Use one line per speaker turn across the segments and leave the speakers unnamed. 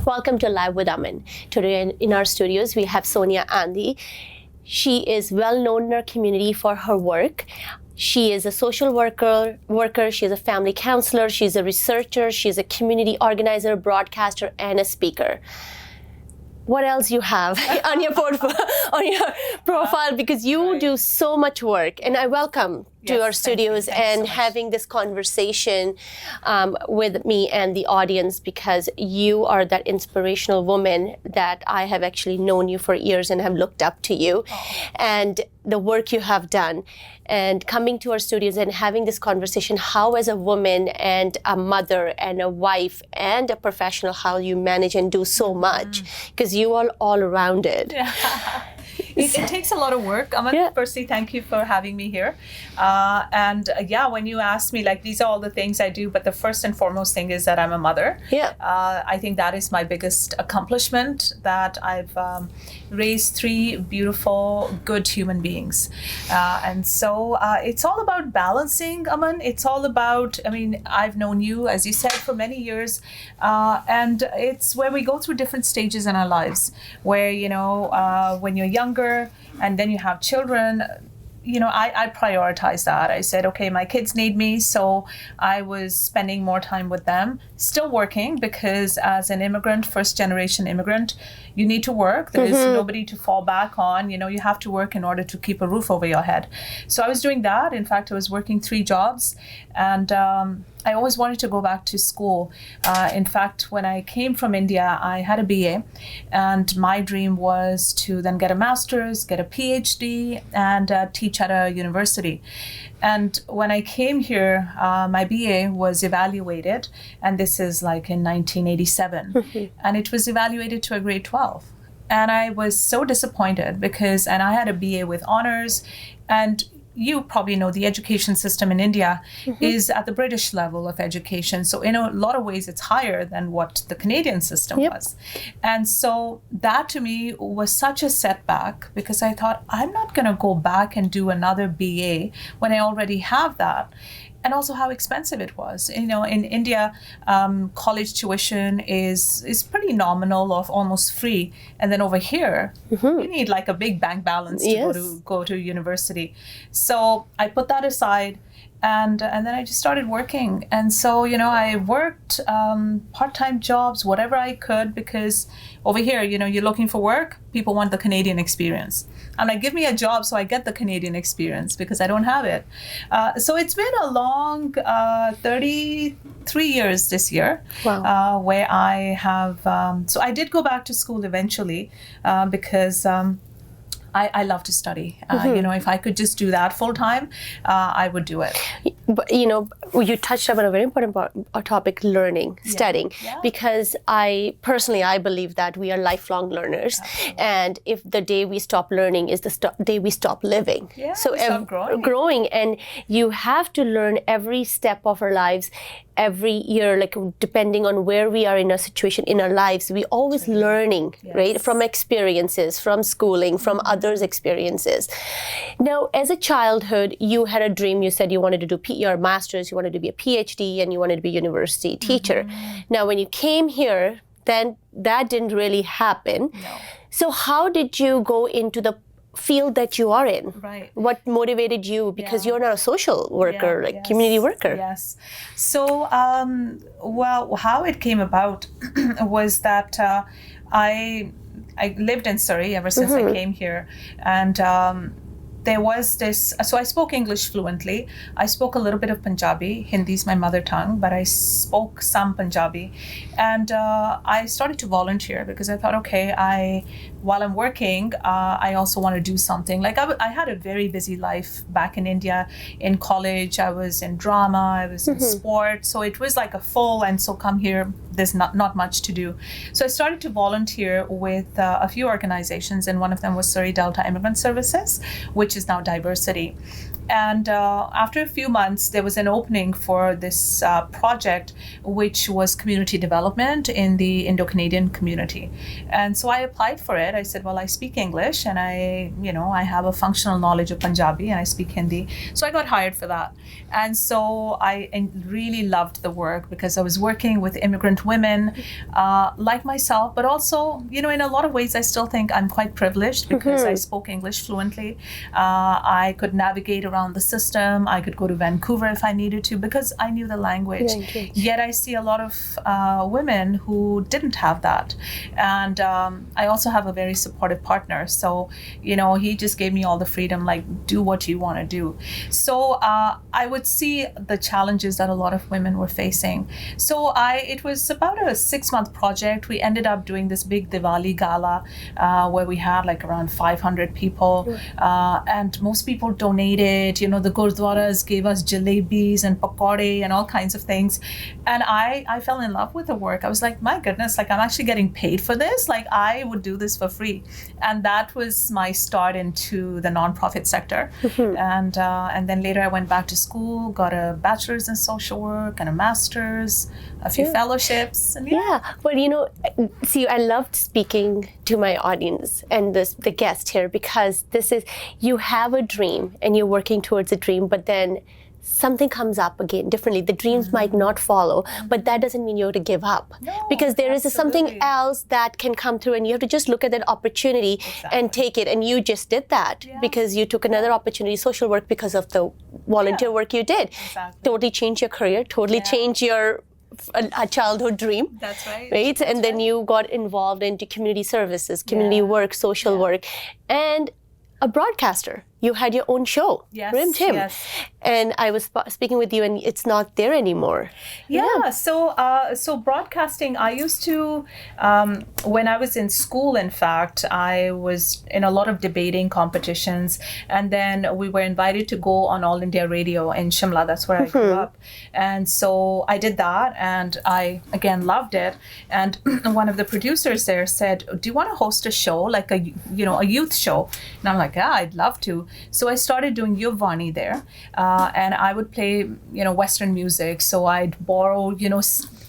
Welcome to Live with Aman. Today in our studios, we have Sonia Andy. She is well known in our community for her work. She is a social worker, she is a family counselor, she's a researcher, she's a community organizer, broadcaster, and a speaker. What else you have on your profile, because you do so much work, and I welcome to our studios and so having this conversation with me and the audience, because you are that inspirational woman that I have actually known you for years and have looked up to you, and the work you have done, and coming to our studios and having this conversation, how as a woman and a mother and a wife and a professional, how you manage and do so much, because you are all rounded.
It takes a lot of work. Aman, firstly, thank you for having me here. When you ask me, like, these are all the things I do, but the first and foremost thing is that I'm a mother. I think that is my biggest accomplishment, that I've raised 3 beautiful, good human beings. It's all about balancing, Aman. It's all about, I've known you, as you said, for many years. And it's where we go through different stages in our lives, where, when you're younger, and then you have children, I prioritize that. I said, okay, my kids need me. So I was spending more time with them, still working, because as an immigrant, first generation immigrant, you need to work. There is nobody to fall back on. You have to work in order to keep a roof over your head. So I was doing that. In fact, I was working 3 jobs, and I always wanted to go back to school. In fact, when I came from India, I had a BA, and my dream was to then get a master's, get a PhD, and teach at a university. And when I came here, my BA was evaluated, and this is like in 1987, and it was evaluated to a grade 12. And I was so disappointed and I had a BA with honors, and you probably know the education system in India is at the British level of education. So in a lot of ways, it's higher than what the Canadian system was. And so that to me was such a setback, because I thought, I'm not going to go back and do another BA when I already have that. And also how expensive it was. In India, college tuition is pretty nominal, or almost free. And then over here, you need like a big bank balance to go to university. So I put that aside, and then I just started working. And so, I worked part-time jobs, whatever I could, because over here, you're looking for work, people want the Canadian experience. I'm like, give me a job so I get the Canadian experience, because I don't have it. So it's been a long 33 years this year.
Wow.
Where I have, so I did go back to school eventually, because I love to study. If I could just do that full time, I would do it.
But, you touched on a very important topic, learning, studying, because I believe that we are lifelong learners. Absolutely. And if the day we stop learning is the day we stop living. So
stop
growing, and you have to learn every step of our lives. Every year, like depending on where we are in a situation in our lives, we always learning, right? From experiences, from schooling, from others' experiences. Now, as a childhood, you had a dream. You said you wanted to do your master's, you wanted to be a PhD, and you wanted to be a university teacher. Now, when you came here, then that didn't really happen.
No.
So how did you go into the field that you are in?
Right.
What motivated you? Because you're not a social worker, community worker.
Yes. So, how it came about was that I lived in Surrey ever since I came here, and there was this, so I spoke English fluently. I spoke a little bit of Punjabi. Hindi is my mother tongue, but I spoke some Punjabi. And I started to volunteer, because I thought, okay, while I'm working, I also want to do something. Like I had a very busy life back in India. In college, I was in drama, I was in sport. So it was like a full, and so come here, there's not much to do. So I started to volunteer with a few organizations, and one of them was Surrey Delta Immigrant Services, which is now Diversity. And after a few months, there was an opening for this project, which was community development in the Indo-Canadian community. And so I applied for it. I said, well, I speak English and I have a functional knowledge of Punjabi and I speak Hindi. So I got hired for that. And so I really loved the work because I was working with immigrant women like myself, but also, in a lot of ways, I still think I'm quite privileged because I spoke English fluently. I could navigate around the system. I could go to Vancouver if I needed to because I knew the language. Yet I see a lot of women who didn't have that. And I also have a very supportive partner. So, he just gave me all the freedom, like, do what you want to do. So I would see the challenges that a lot of women were facing. So it was about a 6-month project. We ended up doing this big Diwali gala where we had like around 500 people. And most people donated. The gurdwaras gave us jalebis and pakode and all kinds of things. And I fell in love with the work. I was like, my goodness, like I'm actually getting paid for this. Like I would do this for free. And that was my start into the nonprofit sector. And then later I went back to school, got a bachelor's in social work and a master's, a few fellowships. And
Well, see, I loved speaking to my audience and the guest here because you have a dream and you're working towards a dream, but then something comes up again differently. The dreams might not follow, but that doesn't mean you have to give up. Because there is something else that can come through and you have to just look at that opportunity and take it. And you just did that because you took another opportunity, social work, because of the volunteer work you did. Totally changed your career, totally changed your a childhood dream.
That's right.
Right?
That's
and then you got involved into community services, community work, social work, and a broadcaster. You had your own show, Rim Tim. And I was speaking with you, and it's not there anymore.
So broadcasting, I used to, when I was in school, in fact, I was in a lot of debating competitions. And then we were invited to go on All India Radio in Shimla. That's where I grew up. And so I did that, and I, again, loved it. And one of the producers there said, do you want to host a show, like a youth show? And I'm like, yeah, I'd love to. So I started doing Yuvani there, and I would play, Western music. So I'd borrow,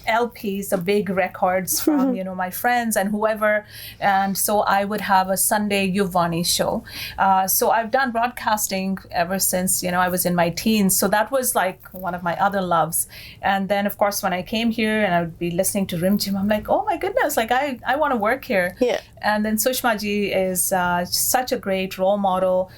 LPs, the big records from, my friends and whoever. And so I would have a Sunday Yuvani show. So I've done broadcasting ever since, I was in my teens. So that was like one of my other loves. And then, of course, when I came here and I would be listening to Rim Jim, I'm like, oh my goodness, like I want to work here. And then Sushma ji is such a great role model,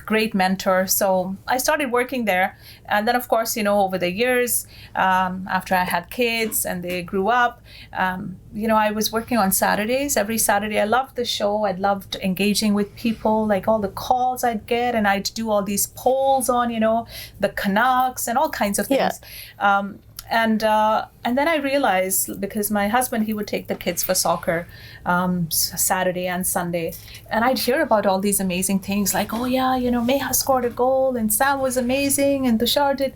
great mentor. So I started working there. And then, of course, over the years, after I had kids and they grew up, I was working on Saturdays. Every Saturday, I loved the show. I loved engaging with people, like all the calls I'd get. And I'd do all these polls on, the Canucks and all kinds of things. And then I realized, because my husband, he would take the kids for soccer Saturday and Sunday. And I'd hear about all these amazing things like, oh yeah, Meha scored a goal and Sam was amazing and Tushar did.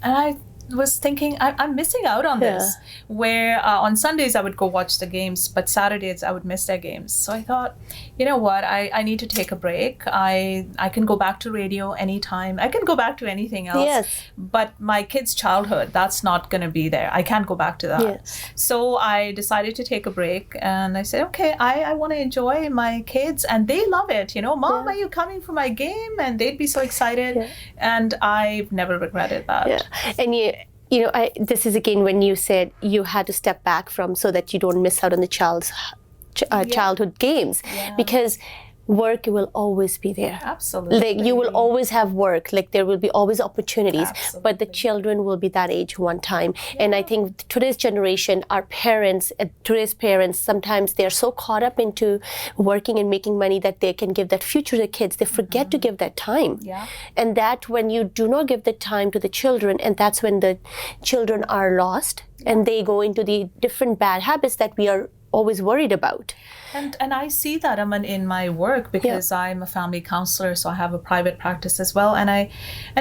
And I was thinking, I'm missing out on this. Where on Sundays I would go watch the games, but Saturdays I would miss their games. So I thought, you know what, I need to take a break. I can go back to radio anytime. I can go back to anything else. But my kids' childhood, that's not going to be there. I can't go back to that. So I decided to take a break, and I said, okay, I want to enjoy my kids, and they love it. Mom, are you coming for my game? And they'd be so excited. And I've never regretted that.
And this is again when you said you had to step back from, so that you don't miss out on the childhood games, because work will always be there.
Absolutely.
Like you will always have work, like there will be always opportunities, but the children will be that age one time. And I think today's generation, today's parents, sometimes they're so caught up into working and making money that they can give that future to the kids. They forget to give that time. And that when you do not give the time to the children, and that's when the children are lost and they go into the different bad habits that we are always worried about.
And I see that, Aman, in my work, because I'm a family counselor, so I have a private practice as well, and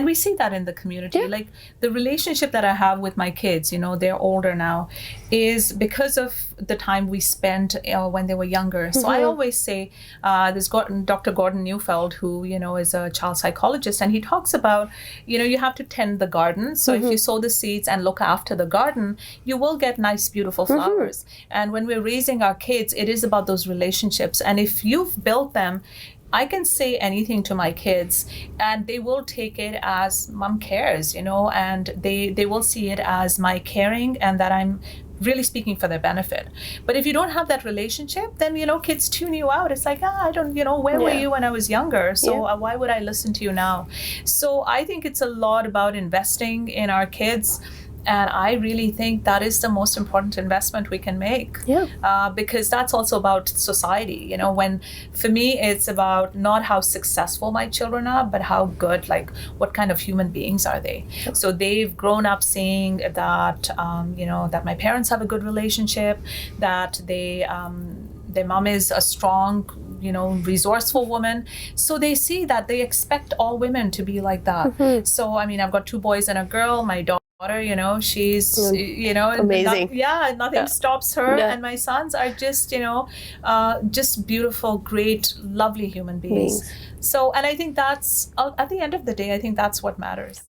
we see that in the community. Like the relationship that I have with my kids, they're older now, is because of the time we spent when they were younger. So I always say, there's Dr. Gordon Neufeld, who is a child psychologist, and he talks about you have to tend the garden. So if you sow the seeds and look after the garden, you will get nice, beautiful flowers. And when we're raising our kids, it is about those relationships. And if you've built them, I can say anything to my kids and they will take it as mom cares, and they will see it as my caring and that I'm really speaking for their benefit. But if you don't have that relationship, then kids tune you out. It's like, I don't, where were you when I was younger? So why would I listen to you now? So I think it's a lot about investing in our kids. And I really think that is the most important investment we can make. Because that's also about society. When for me, it's about not how successful my children are, but how good, like what kind of human beings are they? So they've grown up seeing that, that my parents have a good relationship, that their mom is a strong, resourceful woman. So they see that, they expect all women to be like that. So, I've got 2 boys and a girl. My daughter, she's,
amazing.
Nothing stops her. And my sons are just, just beautiful, great, lovely human beings. So, and I think that's, at the end of the day, I think that's what matters.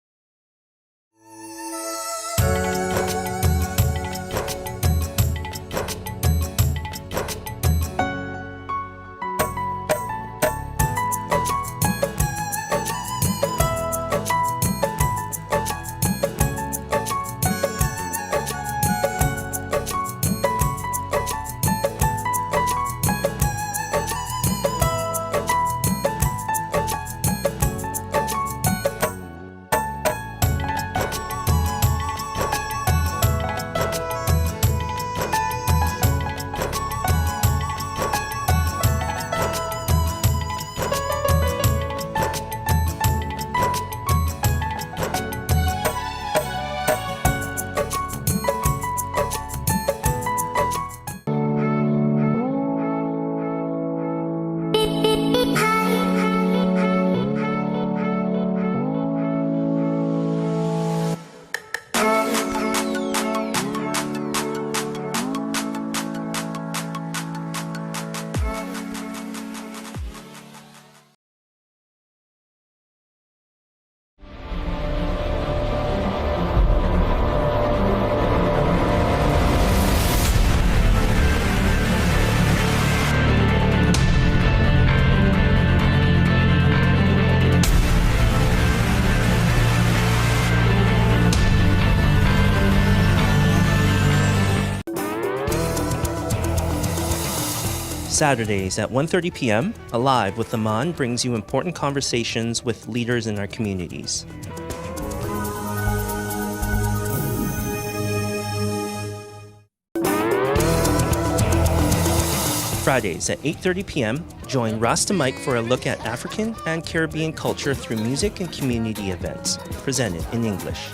Saturdays at 1:30 p.m., Alive with Aman brings you important conversations with leaders in our communities. Fridays at 8:30 p.m., join Rasta Mike for a look at African and Caribbean culture through music and community events, presented in English.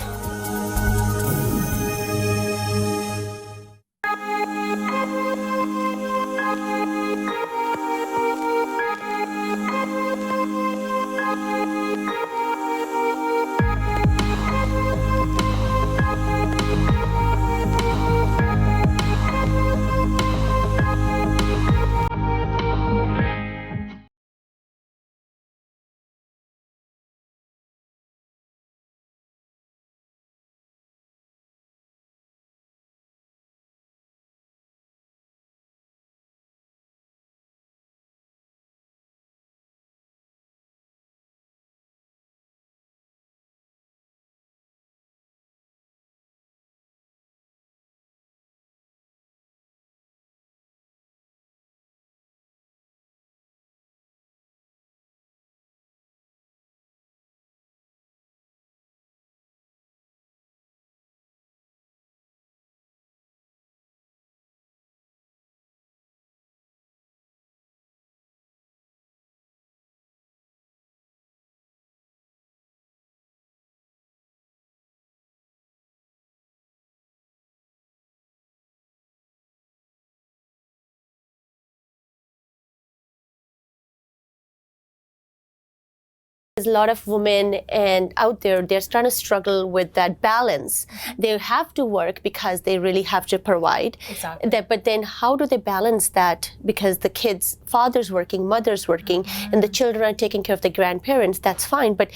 There's a lot of women and out there, they're trying to struggle with that balance. They have to work because they really have to provide.
Exactly.
But then how do they balance that? Because the kids, father's working, mother's working, and the children are taking care of the grandparents, that's fine. But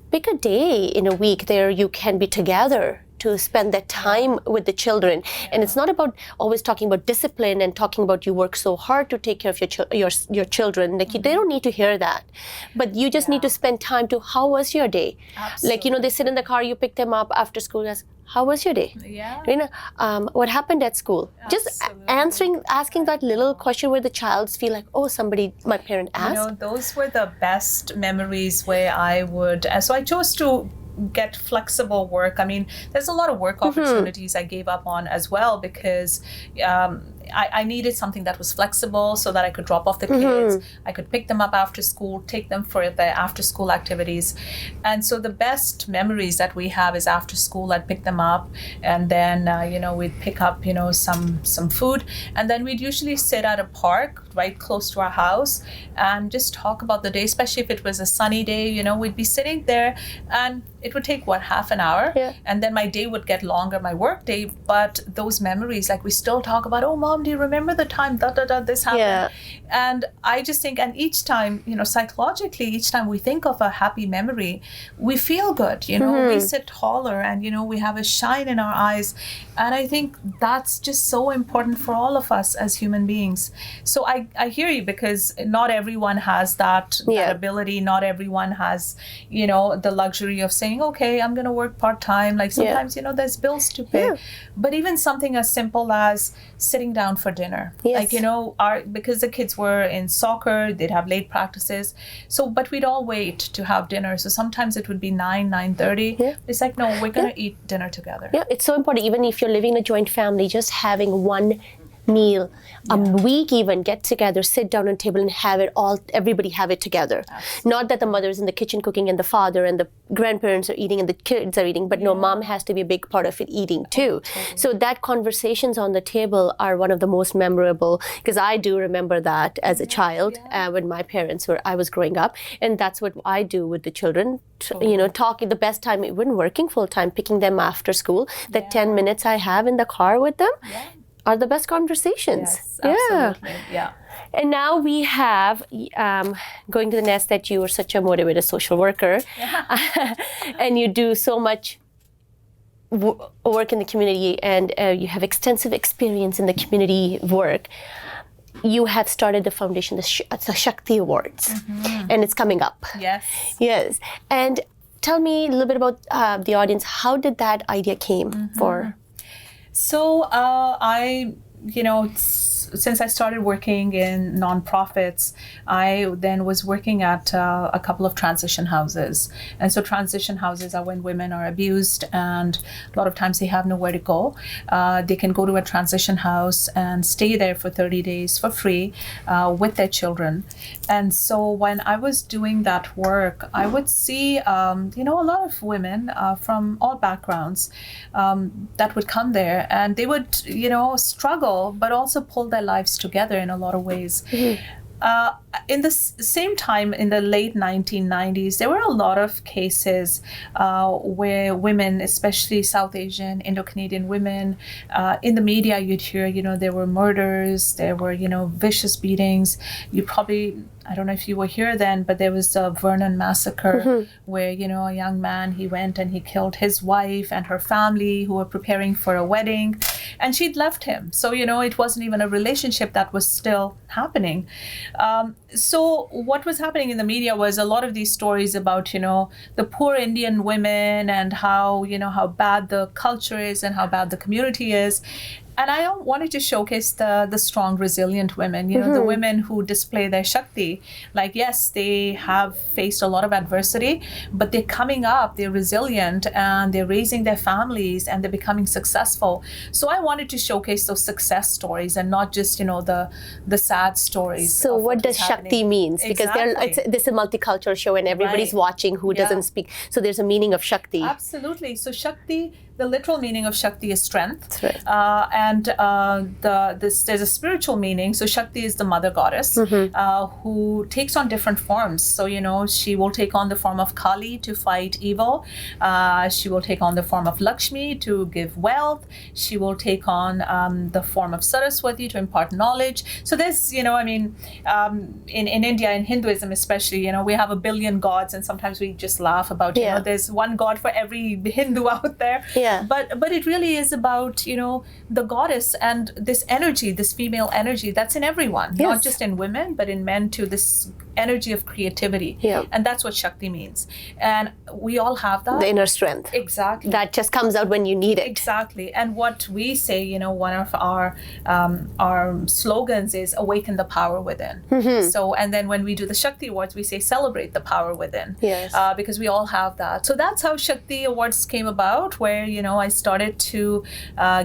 pick a day in a week there you can be together to spend that time with the children. And it's not about always talking about discipline and talking about you work so hard to take care of your children. Like they don't need to hear that. But you just need to spend time to, how was your day?
Absolutely.
Like, they sit in the car, you pick them up after school, ask, how was your day?
Yeah.
What happened at school? Just asking that little question where the child feel like, oh, my parent asked.
Those were the best memories where so I chose to get flexible work. I mean, there's a lot of work opportunities I gave up on as well because I needed something that was flexible so that I could drop off the kids. I could pick them up after school, take them for the after school activities. And so the best memories that we have is after school, I'd pick them up and then, we'd pick up, some food. And then we'd usually sit at a park right close to our house and just talk about the day, especially if it was a sunny day, we'd be sitting there and it would take, half an hour?
Yeah.
And then my day would get longer, my work day. But those memories, like we still talk about, oh, Mom, do you remember the time this happened?
Yeah.
And I just think, and each time, psychologically, each time we think of a happy memory, we feel good, we sit taller and, we have a shine in our eyes. And I think that's just so important for all of us as human beings. So I hear you, because not everyone has that ability. Not everyone has, the luxury of saying, okay, I'm going to work part-time. Like sometimes, there's bills to pay.
Yeah.
But even something as simple as sitting down for dinner.
Yes.
Like, because the kids were in soccer, they'd have late practices. So, but we'd all wait to have dinner. So sometimes it would be 9:30.
Yeah.
It's like, no, we're going to eat dinner together.
Yeah, it's so important. Even if you're living in a joint family, just having one meal a week, even get together, sit down on a table and have it all, everybody have it together.
Absolutely.
Not that the mother's in the kitchen cooking and the father and the grandparents are eating and the kids are eating, but no, mom has to be a big part of it eating too.
Totally.
So that conversations on the table are one of the most memorable, because I do remember that as a child when my parents I was growing up, and that's what I do with the children. Talking the best time, even working full time, picking them after school, that 10 minutes I have in the car with them are the best conversations.
Yes, absolutely. Yeah.
And now we have, going to the nest, that you are such a motivated social worker and you do so much work in the community, and you have extensive experience in the community work. You have started the foundation, the Shakti Awards, and it's coming up.
Yes.
Yes. And tell me a little bit about the audience. How did that idea came for?
So since I started working in nonprofits, I then was working at a couple of transition houses. And so transition houses are when women are abused and a lot of times they have nowhere to go. They can go to a transition house and stay there for 30 days for free with their children. And so when I was doing that work, I would see, a lot of women from all backgrounds that would come there, and they would, struggle, but also pull their lives together in a lot of ways. In the same time, in the late 1990s, there were a lot of cases where women, especially South Asian, Indo-Canadian women, in the media, you'd hear, there were murders, there were, vicious beatings. You probably, I don't know if you were here then, but there was a Vernon massacre where, a young man, he went and he killed his wife and her family who were preparing for a wedding, and she'd left him. So, it wasn't even a relationship that was still happening. So what was happening in the media was a lot of these stories about, the poor Indian women and how, how bad the culture is and how bad the community is. And I wanted to showcase the strong, resilient women, the women who display their Shakti. Like, yes, they have faced a lot of adversity, but they're coming up, they're resilient, and they're raising their families, and they're becoming successful. So I wanted to showcase those success stories and not just, the sad stories.
So what does Shakti means? Because this is a multicultural show and everybody's watching who doesn't speak. So there's a meaning of Shakti.
Absolutely. So Shakti the literal meaning of Shakti is strength.
That's right.
And there's a spiritual meaning. So Shakti is the mother goddess who takes on different forms. So, she will take on the form of Kali to fight evil. She will take on the form of Lakshmi to give wealth. She will take on the form of Saraswati to impart knowledge. So there's, in India, in Hinduism especially, we have a billion gods, and sometimes we just laugh about, there's one god for every Hindu out there.
Yeah.
But it really is about, the goddess and this energy, this female energy that's in everyone, not just in women, but in men too, this energy of creativity.
Yeah.
And that's what Shakti means. And we all have that.
The inner strength.
Exactly.
That just comes out when you need it.
Exactly. And what we say, one of our slogans is awaken the power within. So, and then when we do the Shakti Awards, we say celebrate the power within.
Yes.
Because we all have that. So that's how Shakti Awards came about, where, I started to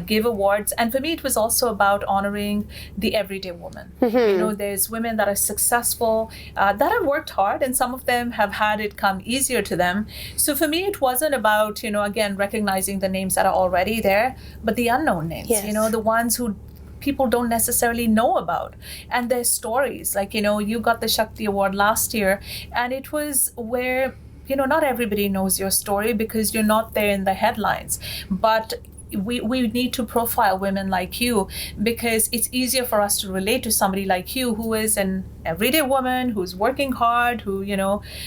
give awards. And for me, it was also about honoring the everyday woman. There's women that are successful, that have worked hard, and some of them have had it come easier to them. So for me, it wasn't about, again, recognizing the names that are already there, but the unknown names, the ones who people don't necessarily know about, and their stories. Like, you got the Shakti Award last year, and it was where, not everybody knows your story because you're not there in the headlines, but we need to profile women like you, because it's easier for us to relate to somebody like you who is an everyday woman who's working hard, who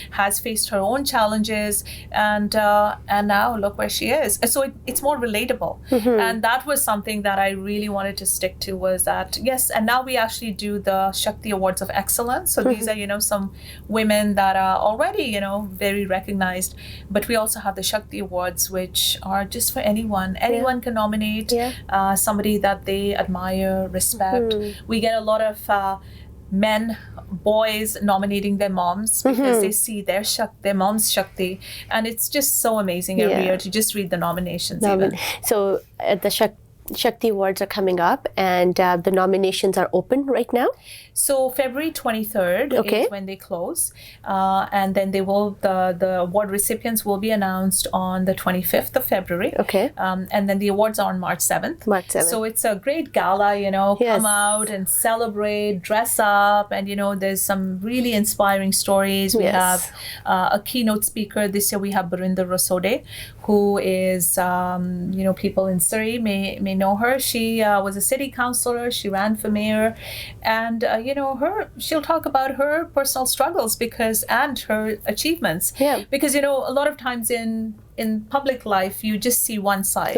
has faced her own challenges, and now look where she is. So it's more relatable. And that was something that I really wanted to stick to, was that yes. And now we actually do the Shakti Awards of Excellence. So these are some women that are already very recognized, but we also have the Shakti Awards, which are just for anyone can nominate somebody that they admire, respect. We get a lot of men, boys nominating their moms because they see their mom's Shakti, and it's just so amazing every year to just read the nominations.
So the Shakti Awards are coming up, and the nominations are open right now.
So February 23rd is when they close, and then the award recipients will be announced on the 25th of February. And then the awards are on March 7th. So it's a great gala, come out and celebrate, dress up, and there's some really inspiring stories. We have a keynote speaker this year. We have Barinder Rosode, who is people in Surrey may know her. She was a city councillor. She ran for mayor, and she'll talk about her personal struggles and her achievements. Because a lot of times in public life, you just see one side.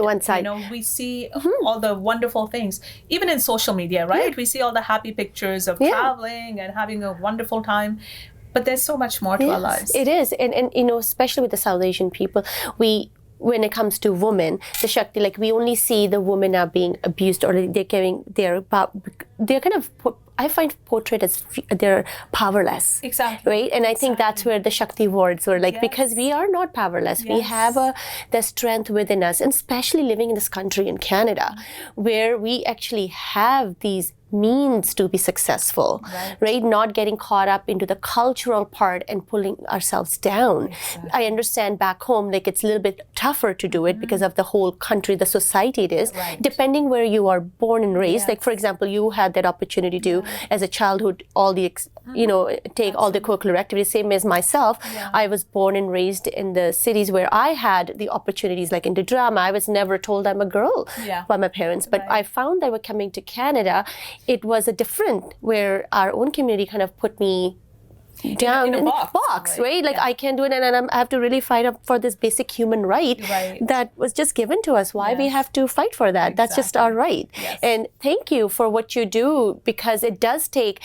We see all the wonderful things. Even in social media, right? We see all the happy pictures of traveling and having a wonderful time. But there's so much more to our lives.
It is. And especially with the South Asian people, when it comes to women, the Shakti, like we only see the women are being abused, or they're kind of, I find, portrayed as they're powerless.
Exactly.
Right? And I think that's where the Shakti Awards were like, because we are not powerless. We have the strength within us, and especially living in this country in Canada, where we actually have these means to be successful, right? Not getting caught up into the cultural part and pulling ourselves down. I understand back home, like it's a little bit tougher to do it because of the whole country, the society it is, depending where you are born and raised. Like, for example, you had that opportunity to, as a childhood, all the, take all the curricular activities, same as myself. I was born and raised in the cities where I had the opportunities, like into drama. I was never told I'm a girl by my parents, but I found that when coming to Canada, it was a different, where our own community kind of put me down in a box, right? Like I can't do it, and I have to really fight up for this basic human right that was just given to us. Why we have to fight for that? That's just our right. And thank you for what you do, because it does take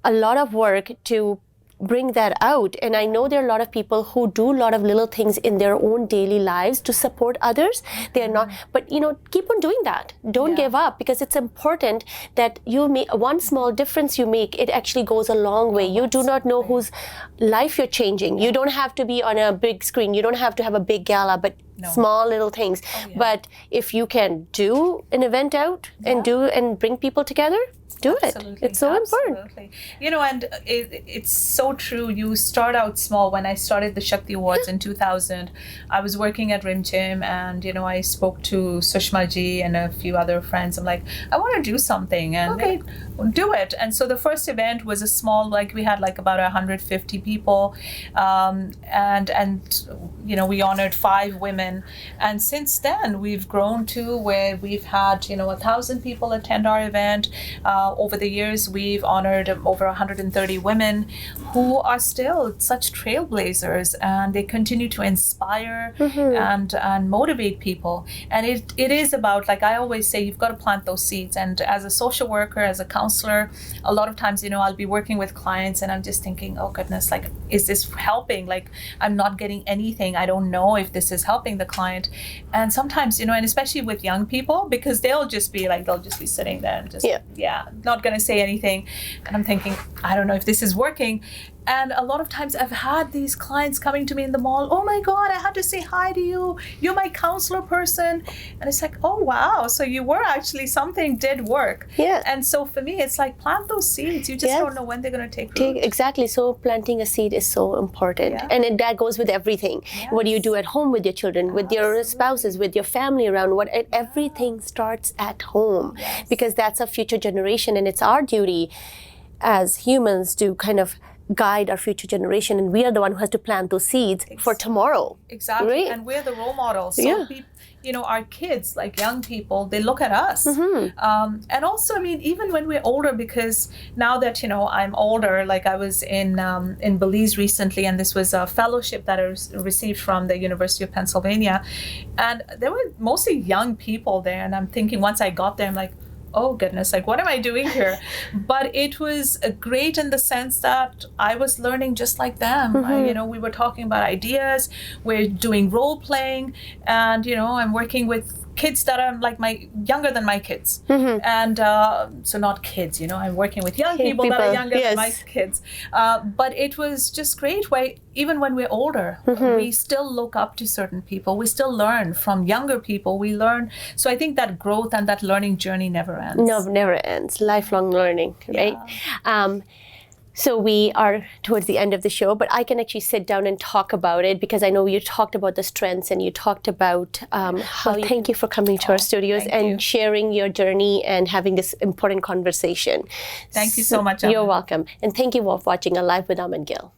a lot of work to bring that out. And I know there are a lot of people who do a lot of little things in their own daily lives to support others. They are not, but keep on doing that. Don't give up, because it's important that you make one small difference you make. It actually goes a long way. You do not know whose life you're changing. You don't have to be on a big screen. You don't have to have a big gala, but small little things. But if you can do an event out and bring people together, do
Absolutely.
it. It's so important.
And it's so true. You start out small. When I started the Shakti Awards in 2000, I was working at Rim Gym, and I spoke to Sushma ji and a few other friends. I'm like, I want to do something, and they do it. And so the first event was a small, we had about 150 people, and we honored 5 women. And since then, we've grown to where we've had 1,000 people attend our event. Over the years, we've honored over 130 women who are still such trailblazers, and they continue to inspire and motivate people. And it is about, I always say, you've got to plant those seeds. And as a social worker, as a counselor, a lot of times, I'll be working with clients and I'm just thinking, oh goodness, is this helping? I'm not getting anything. I don't know if this is helping the client. And sometimes, and especially with young people, because they'll just be sitting there and just, not going to say anything. And I'm thinking, I don't know if this is working. And a lot of times I've had these clients coming to me in the mall, oh my God, I had to say hi to you. You're my counselor person. And it's like, oh wow, so you were actually, something did work.
Yeah.
And so for me, it's plant those seeds. You just don't know when they're going to take root.
Exactly. So planting a seed is so important. Yeah. And that goes with everything. Yes. What do you do at home with your children, with your spouses, with your family around? Everything starts at home, because that's a future generation, and it's our duty as humans to kind of guide our future generation, and we are the one who has to plant those seeds for tomorrow.
Exactly. Right? And we're the role models. So our kids, young people, they look at us. And also, even when we're older, because now that, I'm older, I was in Belize recently, and this was a fellowship that I received from the University of Pennsylvania. And there were mostly young people there. And I'm thinking, once I got there, I'm like, oh goodness, what am I doing here? But it was great in the sense that I was learning just like them. We were talking about ideas, we're doing role playing, and I'm working with kids that are younger than my kids. And so not kids, I'm working with young people that are younger than my kids. But it was just great. Even when we're older, we still look up to certain people. We still learn from younger people. We learn. So I think that growth and that learning journey never ends.
No, never ends. Lifelong learning, right? So we are towards the end of the show, but I can actually sit down and talk about it, because I know you talked about the strengths and you talked about how thank you for coming to our studios and sharing your journey and having this important conversation.
Thank you so much, Aman.
You're welcome. And thank you all for watching A Live with Aman Gill.